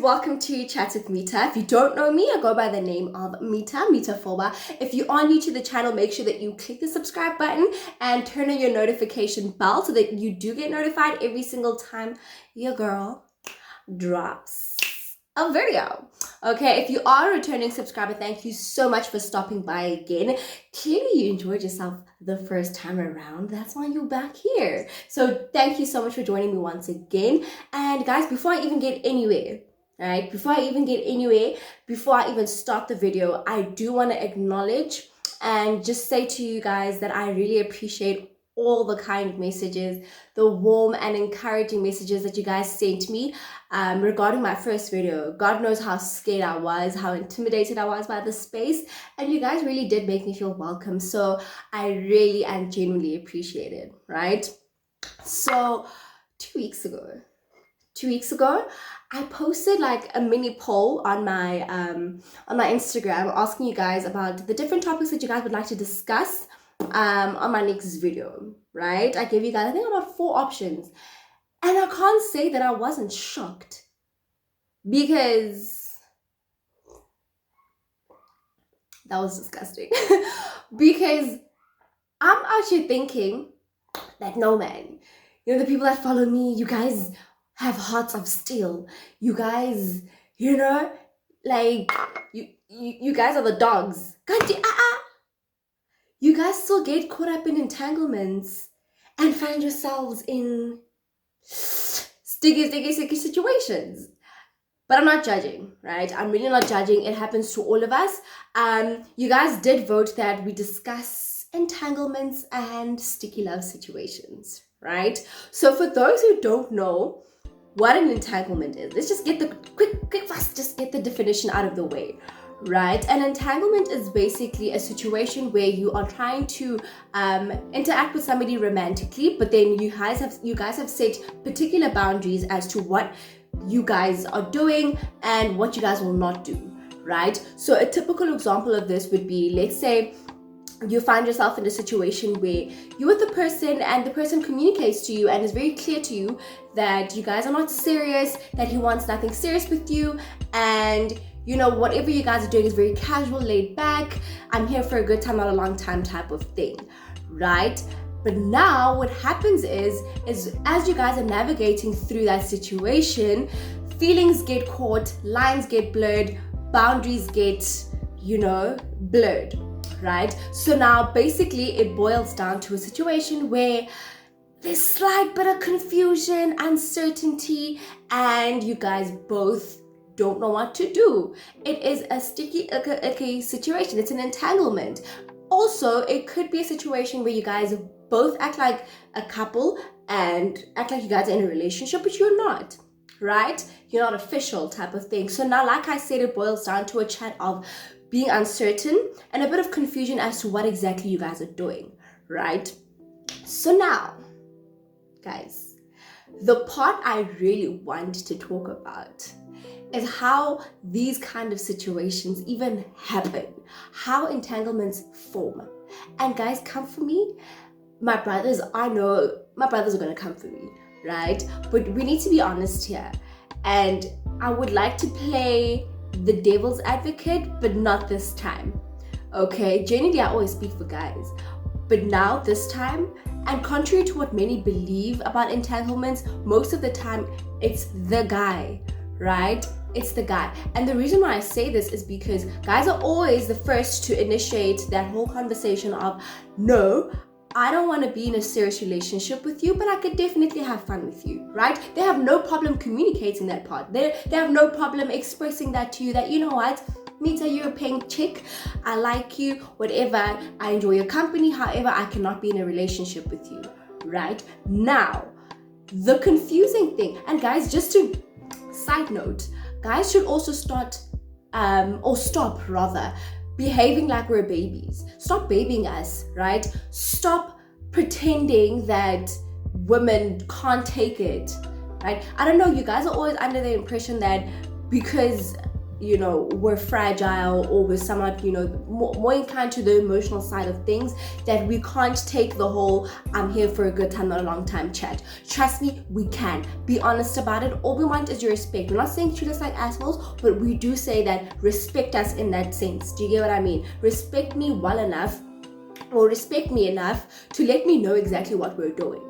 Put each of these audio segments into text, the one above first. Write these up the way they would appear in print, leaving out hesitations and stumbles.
welcome to Chat with Mitha. If you don't know me, I go by the name of Mitha Foba. If you are new to the channel, make sure that you click the subscribe button and turn on your notification bell so that you do get notified every single time your girl drops a video. Okay, if you are a returning subscriber, thank you so much for stopping by again. Clearly you enjoyed yourself the first time around. That's why you're back here. So thank you so much for joining me once again. And guys, before I even get anywhere, before I even start the video, I do want to acknowledge and just say to you guys that I really appreciate all the kind messages, the warm and encouraging messages that you guys sent me regarding my first video. God knows how scared I was, how intimidated I was by the space, and you guys really did make me feel welcome. So I really and genuinely appreciate it, right? So 2 weeks ago, I posted like a mini poll on my Instagram asking you guys about the different topics that you guys would like to discuss on my next video, right? I gave you guys, I think, about 4 options. And I can't say that I wasn't shocked, because that was disgusting. Because I'm actually thinking that, no man, you know, the people that follow me, you guys have hearts of steel. You guys, you know, like, you guys are the dogs. You guys still get caught up in entanglements and find yourselves in sticky situations. But I'm not judging, right? I'm really not judging. It happens to all of us. You guys did vote that we discuss entanglements and sticky love situations, right? So for those who don't know what an entanglement is, let's just get the just get the definition out of the way. Right, an entanglement is basically a situation where you are trying to interact with somebody romantically, but then you guys have set particular boundaries as to what you guys are doing and what you guys will not do. Right, so a typical example of this would be, let's say you find yourself in a situation where you're with the person and the person communicates to you and is very clear to you that you guys are not serious, that he wants nothing serious with you, and you know, whatever you guys are doing is very casual, laid back, I'm here for a good time, not a long time type of thing, right? But now what happens is as you guys are navigating through that situation, feelings get caught, lines get blurred, boundaries get, you know, blurred, right? So now basically it boils down to a situation where there's slight bit of confusion, uncertainty, and you guys both don't know what to do. It is a sticky situation. It's an entanglement. Also, it could be a situation where you guys both act like a couple and act like you guys are in a relationship, but you're not, right? You're not official type of thing. So now, like I said, it boils down to a chat of being uncertain and a bit of confusion as to what exactly you guys are doing, right? So now, guys, the part I really want to talk about is how these kind of situations even happen, how entanglements form. And guys, come for me. My brothers, I know my brothers are gonna come for me, right? But we need to be honest here. And I would like to play the devil's advocate, but not this time, okay? Generally, I always speak for guys. But now, this time, and contrary to what many believe about entanglements, most of the time, it's the guy, right? It's the guy. And the reason why I say this is because guys are always the first to initiate that whole conversation of, no, I don't want to be in a serious relationship with you, but I could definitely have fun with you, right? They have no problem communicating that part. They have no problem expressing that to you, that, you know what, Mitha, you're a pink chick, I like you, whatever, I enjoy your company, however, I cannot be in a relationship with you, right? Now, the confusing thing, and guys, just to side note, guys should also stop behaving like we're babies. Stop babying us, right? Stop pretending that women can't take it, right? I don't know, you guys are always under the impression that because we're fragile, or we're somewhat, more inclined to the emotional side of things, that we can't take the whole I'm here for a good time, not a long time chat. Trust me, we can. Be honest about it. All we want is your respect. We're not saying treat us like assholes, but we do say that respect us in that sense. Do you get what I mean? Respect me well enough, or respect me enough to let me know exactly what we're doing.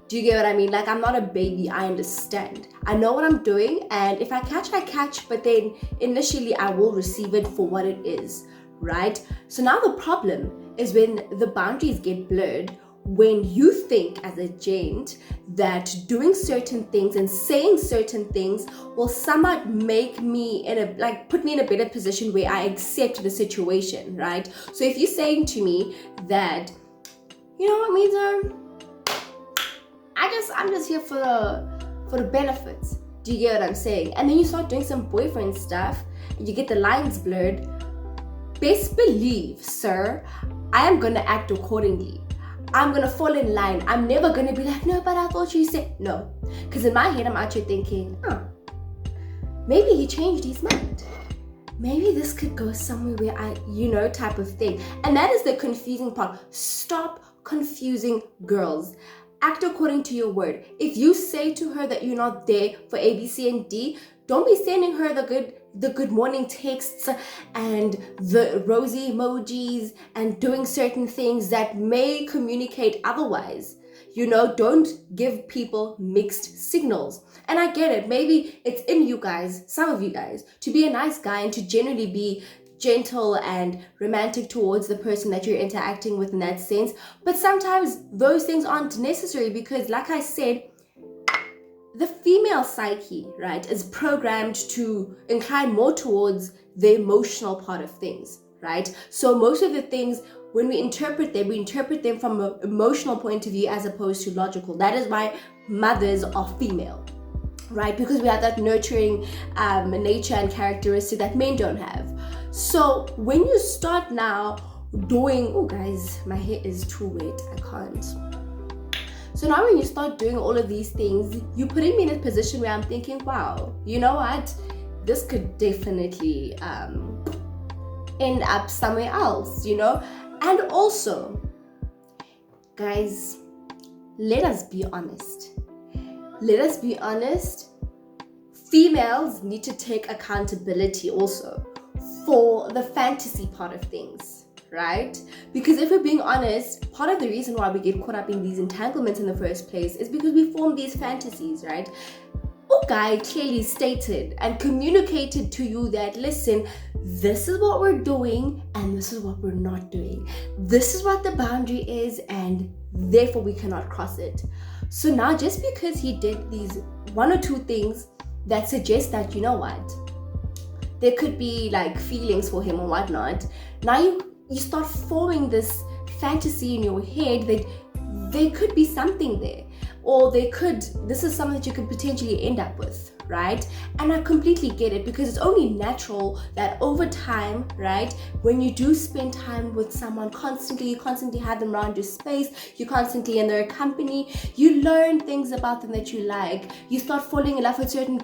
Do you get what I mean? Like, I'm not a baby. I understand. I know what I'm doing, and if I catch, I catch, but then initially I will receive it for what it is, right? So now the problem is when the boundaries get blurred, when you think as a gent that doing certain things and saying certain things will somewhat make me put me in a better position where I accept the situation, right? So if you're saying to me that, you know what, Mitha, I'm just here for the benefits. Do you get what I'm saying? And then you start doing some boyfriend stuff and you get the lines blurred. Best believe, sir, I am gonna act accordingly. I'm gonna fall in line. I'm never gonna be like, no, but I thought you said no. Because in my head, I'm actually thinking, maybe he changed his mind. Maybe this could go somewhere where type of thing. And that is the confusing part. Stop confusing girls. Act according to your word. If you say to her that you're not there for A, B, C, and D, don't be sending her the good morning texts and the rosy emojis and doing certain things that may communicate otherwise. Don't give people mixed signals. And I get it. Maybe it's in you guys, some of you guys, to be a nice guy and to generally be gentle and romantic towards the person that you're interacting with in that sense. But sometimes those things aren't necessary because, like I said, the female psyche, right, is programmed to incline more towards the emotional part of things, right? So most of the things, when we interpret them from an emotional point of view as opposed to logical. That is why mothers are female, right? Because we have that nurturing nature and characteristic that men don't have. So when you start now doing, oh guys, my hair is too wet, I can't. So now when you start doing all of these things, you're putting me in a position where I'm thinking, wow, you know what? This could definitely end up somewhere else, And also, guys, let us be honest. Females need to take accountability also for the fantasy part of things, right? Because if we're being honest, part of the reason why we get caught up in these entanglements in the first place is because we form these fantasies, right? Guy clearly stated and communicated to you that, listen, this is what we're doing and this is what we're not doing. This is what the boundary is, and therefore we cannot cross it. So now just because he did these one or two things that suggest that, you know what, there could be like feelings for him or whatnot, now you start forming this fantasy in your head that there could be something there, or this is something that you could potentially end up with, right? And I completely get it, because it's only natural that over time, right, when you do spend time with someone constantly, you constantly have them around your space, you're constantly in their company, you learn things about them that you like, you start falling in love with certain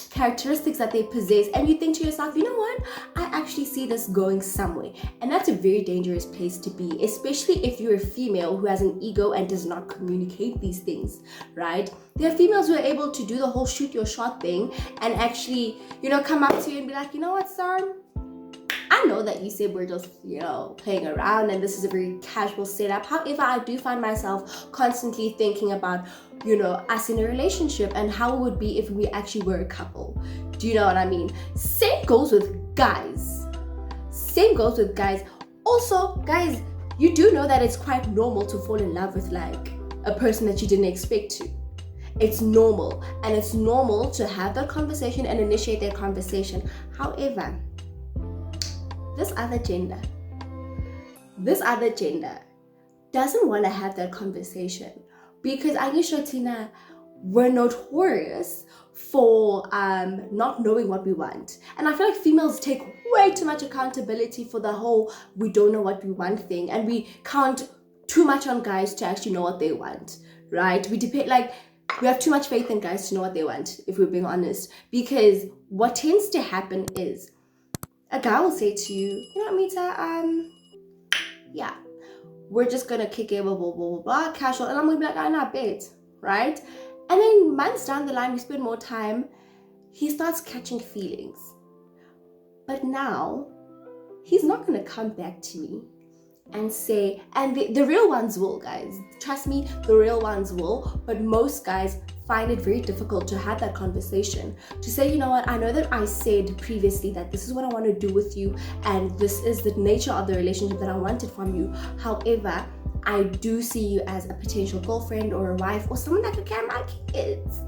characteristics that they possess, and you think to yourself, you know what, I actually see this going somewhere. And that's a very dangerous place to be, especially if you're a female who has an ego and does not communicate these things, right? There are females who are able to do the whole shoot your shot thing and actually, come up to you and be like, you know what, sir? I know that you said we're just, playing around and this is a very casual setup. However, I do find myself constantly thinking about, us in a relationship and how it would be if we actually were a couple. Do you know what I mean? Same goes with guys. Also, guys, you do know that it's quite normal to fall in love with like a person that you didn't expect to. It's normal, and it's normal to have that conversation and initiate that conversation. However, this other gender doesn't want to have that conversation, because Aisha Tina, we're notorious for not knowing what we want. And I feel like females take way too much accountability for the whole we don't know what we want thing, and we count too much on guys to actually know what they want, right? We depend, like, We have too much faith in guys to know what they want, if we're being honest. Because what tends to happen is a guy will say to you, you know what, Mitha, yeah, we're just gonna kick it, blah, blah, blah, blah, blah, casual. And I'm gonna be like, I'm not bad, right? And then months down the line, we spend more time, he starts catching feelings. But now, he's not gonna come back to me and say, and the real ones will, guys. Trust me, the real ones will. But most guys find it very difficult to have that conversation. To say, you know what, I know that I said previously that this is what I want to do with you, and this is the nature of the relationship that I wanted from you. However, I do see you as a potential girlfriend or a wife or someone that could carry my kids.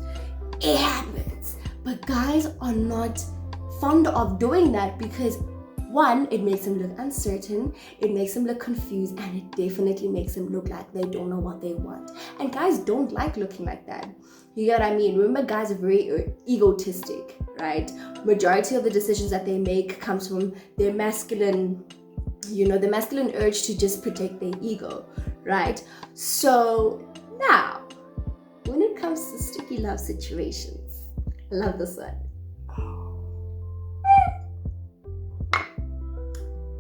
It happens. But guys are not fond of doing that because, one, it makes them look uncertain, it makes them look confused, and it definitely makes them look like they don't know what they want. And guys don't like looking like that. You get what I mean? Remember, guys are very egotistic, right? Majority of the decisions that they make comes from their masculine, the masculine urge to just protect their ego, right? So now, when it comes to sticky love situations, I love this one.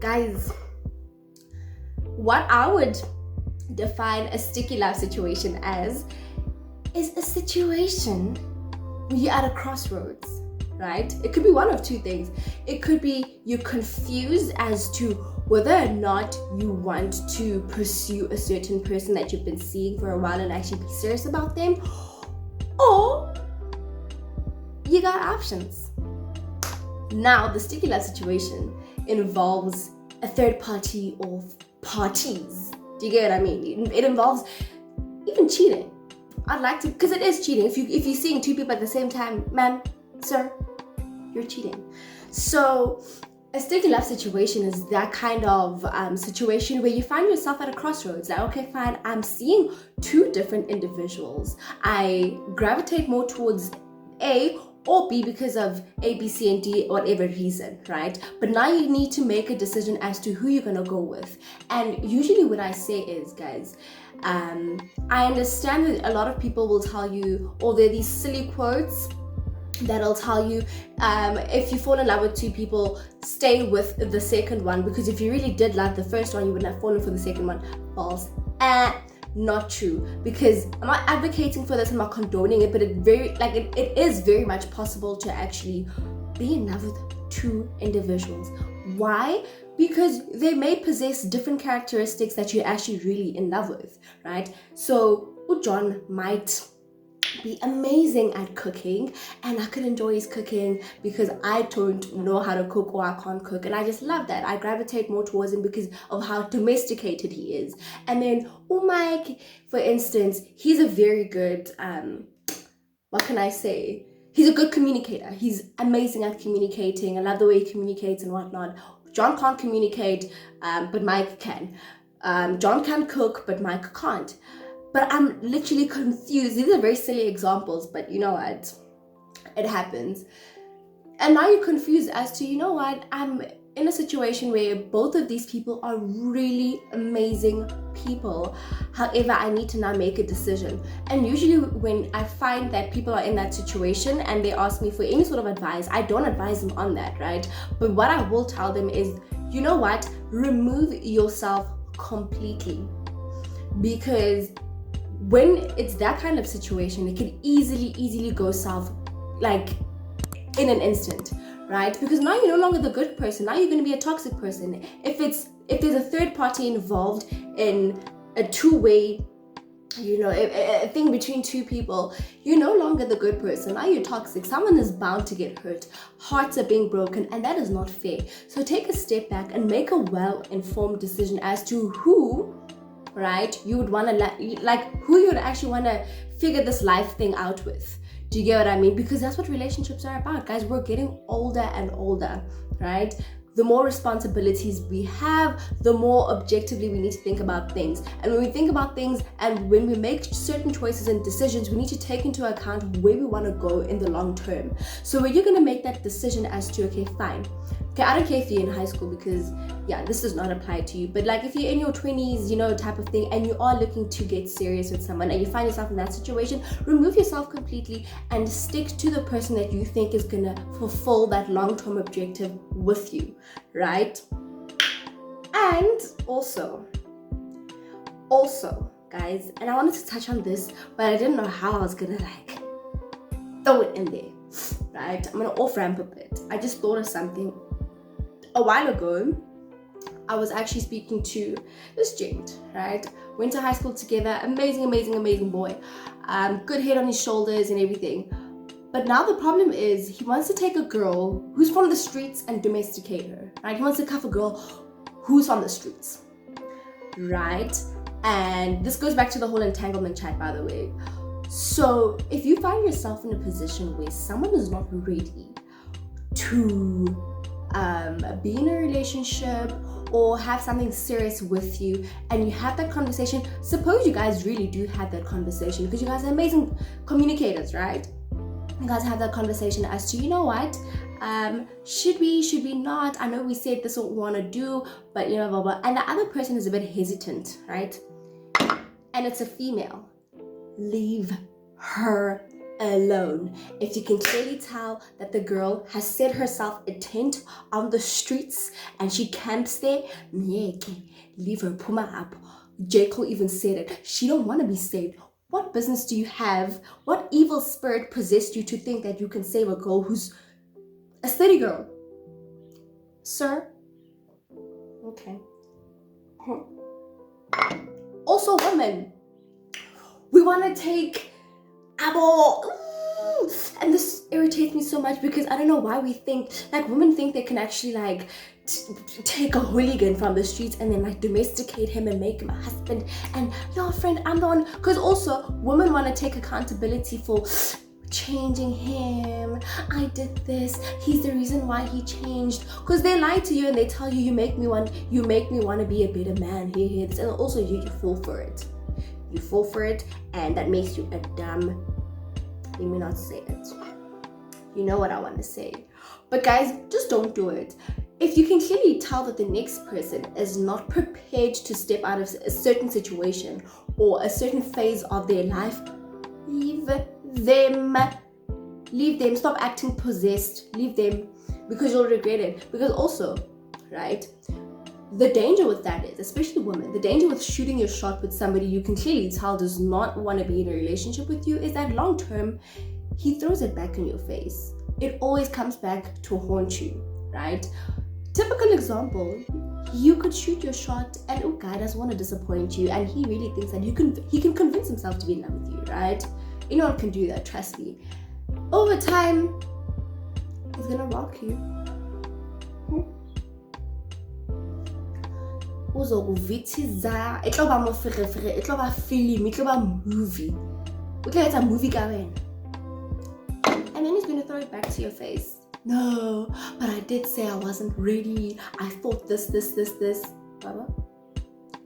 Guys, what I would define a sticky love situation as is a situation where you're at a crossroads, right? It could be one of two things. It could be you're confused as to whether or not you want to pursue a certain person that you've been seeing for a while and actually be serious about them, or you got options. Now, the sticky love situation involves a third party or parties. Do you get what I mean? It involves even cheating. I'd like to, because it is cheating. If you're seeing two people at the same time, man, sir, you're cheating. So a sticky love situation is that kind of situation where you find yourself at a crossroads. Like, okay, fine, I'm seeing two different individuals. I gravitate more towards A or B because of A, B, C, and D, whatever reason, right? But now you need to make a decision as to who you're gonna go with. And usually what I say is, guys, I understand that a lot of people will tell you, or there are these silly quotes that'll tell you, if you fall in love with two people, stay with the second one, because if you really did love the first one, you wouldn't have fallen for the second one. False. Not true, because I'm not advocating for this, I'm not condoning it, but it is very much possible to actually be in love with two individuals. Why? Because they may possess different characteristics that you're actually really in love with, right? So John might be amazing at cooking, and I could enjoy his cooking because I don't know how to cook or I can't cook, and I just love that. I gravitate more towards him because of how domesticated he is. And then Mike, for instance, he's a very good what can I say, he's a good communicator. He's amazing at communicating. I love the way he communicates and whatnot. John can't communicate, but Mike can. John can cook, but Mike can't. But I'm literally confused. These are very silly examples, but you know what? It happens. And now you're confused as to, you know what? I'm in a situation where both of these people are really amazing people. However, I need to now make a decision. And usually when I find that people are in that situation and they ask me for any sort of advice, I don't advise them on that, right? But what I will tell them is, you know what? Remove yourself completely. Because when it's that kind of situation, it can easily go south, like in an instant, right? Because now you're no longer the good person. Now you're going to be a toxic person. If there's a third party involved in a two-way, a thing between two people, you're no longer the good person. Now you're toxic. Someone is bound to get hurt. Hearts are being broken, and that is not fair. So take a step back and make a well-informed decision as to who, right, you would want to who you would actually want to figure this life thing out with. Do you get what I mean? Because that's what relationships are about, guys. We're getting older and older, right? The more responsibilities we have, the more objectively we need to think about things. And when we think about things and when we make certain choices and decisions, we need to take into account where we want to go in the long term. So when you're going to make that decision as to, okay, fine, Okay, I don't care if you're in high school because, yeah, this does not apply to you. But like if you're in your 20s, you know, type of thing, and you are looking to get serious with someone and you find yourself in that situation, remove yourself completely and stick to the person that you think is going to fulfill that long-term objective with you, right? And also, guys, and I wanted to touch on this, but I didn't know how I was going to like throw it in there, right? I'm going to off-ramp a bit. I just thought of something. A while ago, I was actually speaking to this gent, right? Went to high school together, amazing boy. Good head on his shoulders and everything. But now the problem is he wants to take a girl who's from the streets and domesticate her, right? He wants to cuff a girl who's on the streets, right? And this goes back to the whole entanglement chat, by the way. So if you find yourself in a position where someone is not ready to be in a relationship or have something serious with you, and you have that conversation, suppose you guys really do have that conversation because you guys are amazing communicators, right? You guys have that conversation as to, you know what, should we not, I know we said this is what we want to do, but you know, blah, blah. And the other person is a bit hesitant, right? And it's a female. Leave her alone. If you can clearly tell that the girl has set herself a tent on the streets and she camps there, leave her, puma up. J. Cole even said it. She don't want to be saved. What business do you have? What evil spirit possessed you to think that you can save a girl who's a steady girl? Sir? Okay. Also, women. We want to take abo. And this irritates me so much because I don't know why we think, like, women think they can actually like take a hooligan from the streets and then like domesticate him and make him a husband, and your friend, I'm the one. Because also women want to take accountability for changing him. I did this, he's the reason why he changed. Because they lie to you and they tell you, you make me want to be a better man, here, and also you fall for it. You fall for it, and that makes you a dumb, let me not say it, you know what I want to say. But guys, just don't do it. If you can clearly tell that the next person is not prepared to step out of a certain situation or a certain phase of their life, leave them. Stop acting possessed. Leave them, because you'll regret it. Because also, right, the danger with that is, especially women, the danger with shooting your shot with somebody you can clearly tell does not want to be in a relationship with you is that long term, he throws it back in your face. It always comes back to haunt you, right? Typical example, you could shoot your shot and oh, guy doesn't want to disappoint you, and he really thinks that he can convince himself to be in love with you, right? Anyone can do that, trust me. Over time, he's gonna rock you. Uzokuvithiza, it loba mofere, it loba film, it loba movie. It's a movie going. And then he's gonna throw it back to your face. No, but I did say I wasn't ready. I thought this. Baba,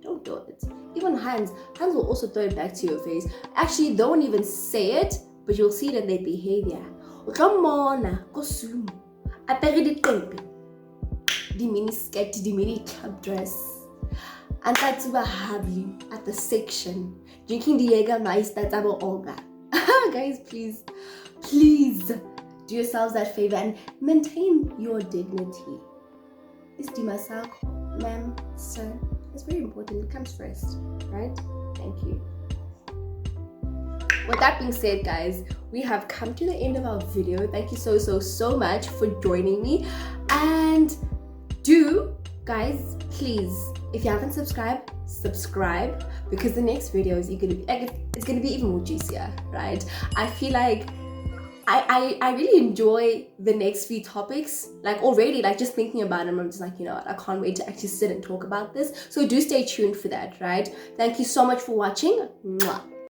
don't do it. Even Hans will also throw it back to your face. Actually, don't even say it, but you'll see it in their behavior. Come on, kosumo. Apere di tempe. Di mini skirt, di mini club dress. And that's what happy at the section. Drinking the Jägermeister double Olga. Guys, please do yourselves that favor and maintain your dignity. Estima sakho, ma'am, sir. It's very important. It comes first, right? Thank you. With that being said, guys, we have come to the end of our video. Thank you so much for joining me. And guys, please, if you haven't subscribed, subscribe, because the next video is gonna be even more juicier, right? I feel like I really enjoy the next few topics. Like already, like just thinking about them, I'm just like, you know what, I can't wait to actually sit and talk about this. So do stay tuned for that, right? Thank you so much for watching. Mwah.